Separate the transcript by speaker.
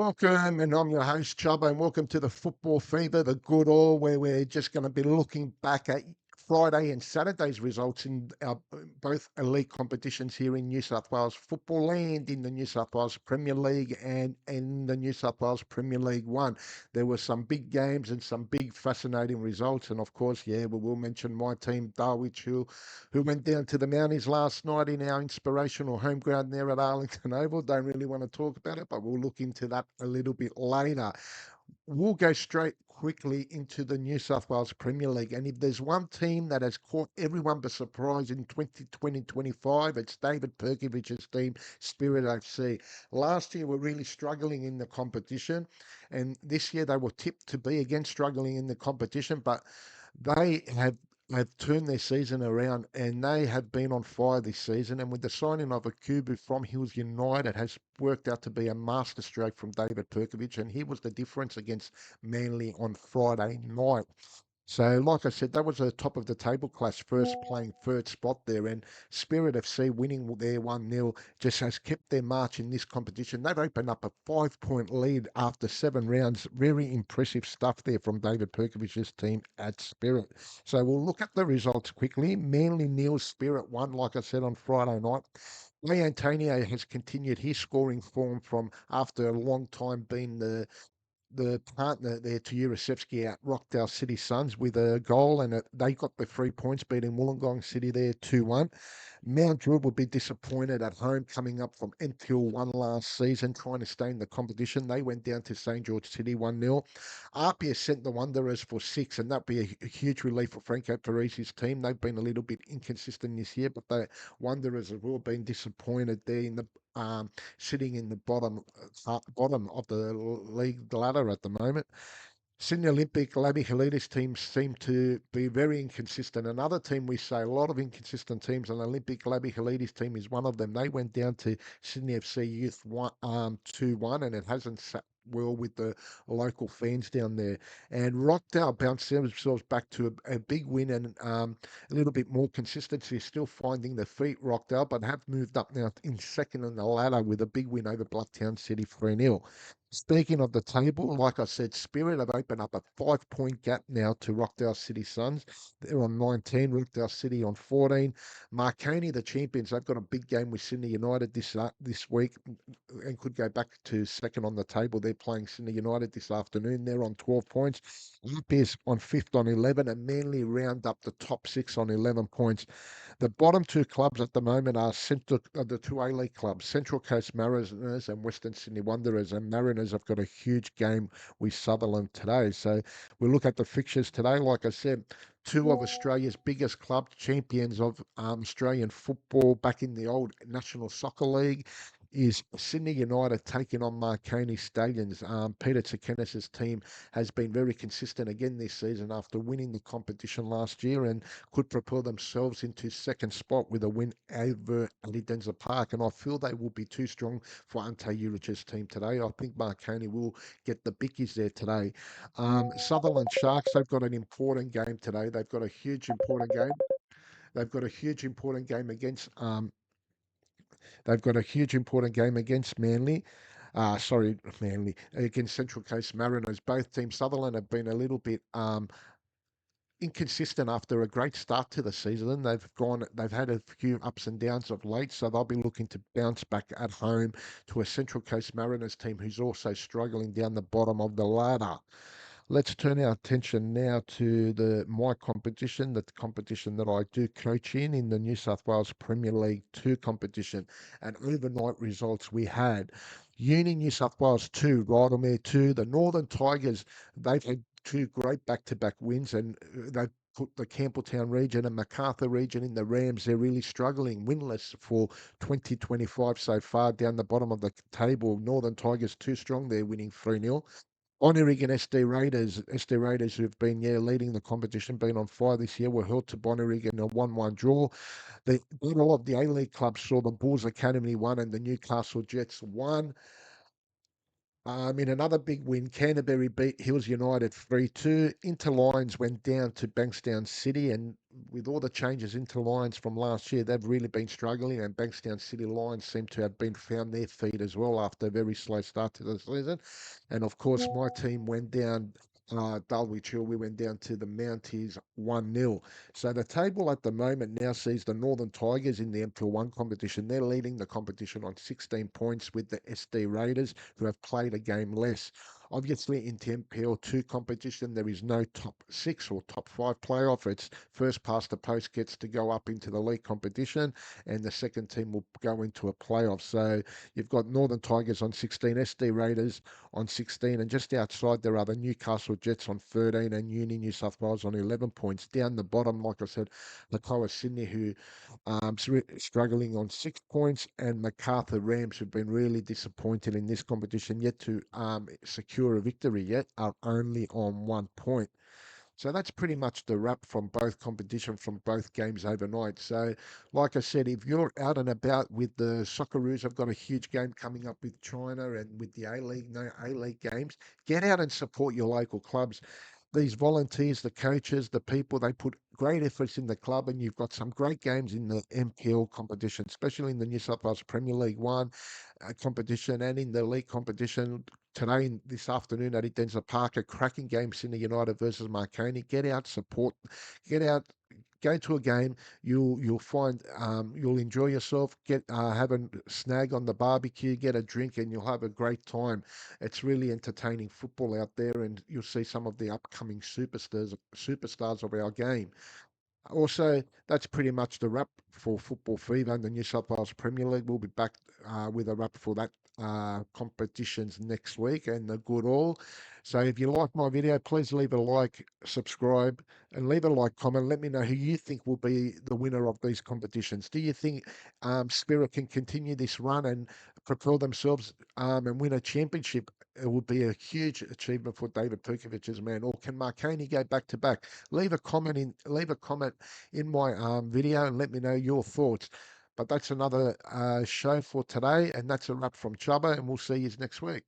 Speaker 1: Welcome, and I'm your host, Chubbo, and welcome to the Football Fever, the good all, where we're just going to be looking back at Friday and Saturday's results in our both elite competitions here in New South Wales Football Land, in the New South Wales Premier League and in the New South Wales Premier League One. There were some big games and some big fascinating results, and of course, yeah, we will mention my team, Darwich, who went down to the Mounties last night in our inspirational home ground there at Arlington Oval. Don't really want to talk about it, but we'll look into that a little bit later. We'll go straight quickly into the New South Wales Premier League. And if there's one team that has caught everyone by surprise in 2020-25, it's David Perkovic's team, Spirit FC. Last year, we're really struggling in the competition. And this year, they were tipped to be again struggling in the competition. But they have turned their season around and they have been on fire this season. And with the signing of Akubu from Hills United has worked out to be a masterstroke from David Perkovic, and he was the difference against Manly on Friday night. So, like I said, that was a top of the table clash, first playing third spot there. And Spirit FC winning their 1-0 just has kept their march in this competition. They've opened up a 5 point lead after 7 rounds. Very impressive stuff there from David Perkovic's team at Spirit. So, we'll look at the results quickly. Manly nil, Spirit 1, like I said, on Friday night. Ray Antonio has continued his scoring form from after a long time being the partner there to Urasevsky at Rockdale City Suns with a goal, and they got the 3 points, beating Wollongong City there 2-1. Mount Druitt would be disappointed at home coming up from NTL 1 last season, trying to stay in the competition. They went down to St George City 1-0. Apia sent the Wanderers for 6, and that'd be a huge relief for Franco Parisi's team. They've been a little bit inconsistent this year, but the Wanderers have all been disappointed there in the sitting in the bottom of the league ladder at the moment. Sydney Olympic, Labby Halides teams seem to be very inconsistent. Another team we say a lot of inconsistent teams, and Olympic Labby Halides team is one of them. They went down to Sydney FC Youth 2-1, and it hasn't sat well with the local fans down there. And Rockdale bounced themselves back to a big win and a little bit more consistency. Still finding their feet, Rockdale, but have moved up now in second on the ladder with a big win over Blacktown City 3-0. Speaking of the table, like I said, Spirit have opened up a 5 point gap now to Rockdale City Suns. They're on 19, Rockdale City on 14. Marconi, the champions, they've got a big game with Sydney United this week and could go back to second on the table. They're playing Sydney United this afternoon. They're on 12 points. Upi's on fifth on 11, and Manly round up the top six on 11 points. The bottom two clubs at the moment are the two A-League clubs, Central Coast Mariners and Western Sydney Wanderers. And Mariners have got a huge game with Sutherland today. So we look at the fixtures today. Like I said, two of Australia's biggest clubs, champions of Australian football back in the old National Soccer League, is Sydney United taking on Marconi Stallions. Peter Tsakenis' team has been very consistent again this season after winning the competition last year and could propel themselves into second spot with a win over Alidenza Park. And I feel they will be too strong for Ante Urich's team today. I think Marconi will get the bickies there today. Sutherland Sharks, they've got an important game today. They've got a huge important game. They've got a huge important game against Manly. Sorry, Manly against Central Coast Mariners. Both teams, Sutherland have been a little bit inconsistent after a great start to the season. They've had a few ups and downs of late, so they'll be looking to bounce back at home to a Central Coast Mariners team who's also struggling down the bottom of the ladder. Let's turn our attention now to my competition, the competition that I do coach in the New South Wales Premier League 2 competition. And overnight results we had Uni New South Wales 2, Rydalmere 2, the Northern Tigers. They've had two great back-to-back wins, and they've put the Campbelltown region and Macarthur region in the Rams. They're really struggling, winless for 2025 so far, down the bottom of the table. Northern Tigers too strong. They're winning 3-0. Bonnyrigg and SD Raiders who've been leading the competition, been on fire this year, were held to Bonnyrigg in a 1-1 draw. The battle of the A-League clubs saw the Bulls Academy 1 and the Newcastle Jets 1. In another big win, Canterbury beat Hills United 3-2. Interlions went down to Bankstown City, and with all the changes into Lions from last year, they've really been struggling, and Bankstown City Lions seem to have been found their feet as well after a very slow start to the season. And of course, my team went down. Dulwich Hill, we went down to the Mounties 1-0. So the table at the moment now sees the Northern Tigers in the MPL1 competition. They're leading the competition on 16 points with the SD Raiders, who have played a game less. Obviously, in the MPL2 competition, there is no top six or top five playoff. It's first past the post gets to go up into the league competition, and the second team will go into a playoff. So you've got Northern Tigers on 16, SD Raiders on 16, and just outside there are the Newcastle Jets on 13 and Uni New South Wales on 11 points. Down the bottom, like I said, Lakoa Sydney, who struggling on 6 points, and MacArthur Rams, who've been really disappointed in this competition, yet to secure a victory yet, are only on 1 point. So that's pretty much the wrap from both competition, from both games overnight. So, like I said, if you're out and about with the Socceroos, I've got a huge game coming up with China and with the A League, no A League games. Get out and support your local clubs. These volunteers, the coaches, the people, they put great efforts in the club, and you've got some great games in the MPL competition, especially in the New South Wales Premier League One competition and in the league competition. Today, this afternoon at Edenza Park, a cracking game, Sydney United versus Marconi. Get out, support, get out, go to a game. You'll find you'll enjoy yourself. Get have a snag on the barbecue, get a drink, and you'll have a great time. It's really entertaining football out there, and you'll see some of the upcoming superstars of our game. Also, that's pretty much the wrap for Football Fever and the New South Wales Premier League. We'll be back with a wrap for that competitions next week and the good all. So if you like my video, please leave a like, subscribe, and leave a like comment. Let me know who you think will be the winner of these competitions. Do you think Spirit can continue this run and propel themselves and win a championship? It would be a huge achievement for David Perkovic's man. Or can Marconi go back to back? Leave a comment in my video and let me know your thoughts. But that's another show for today, and that's a wrap from Chubba, and we'll see you next week.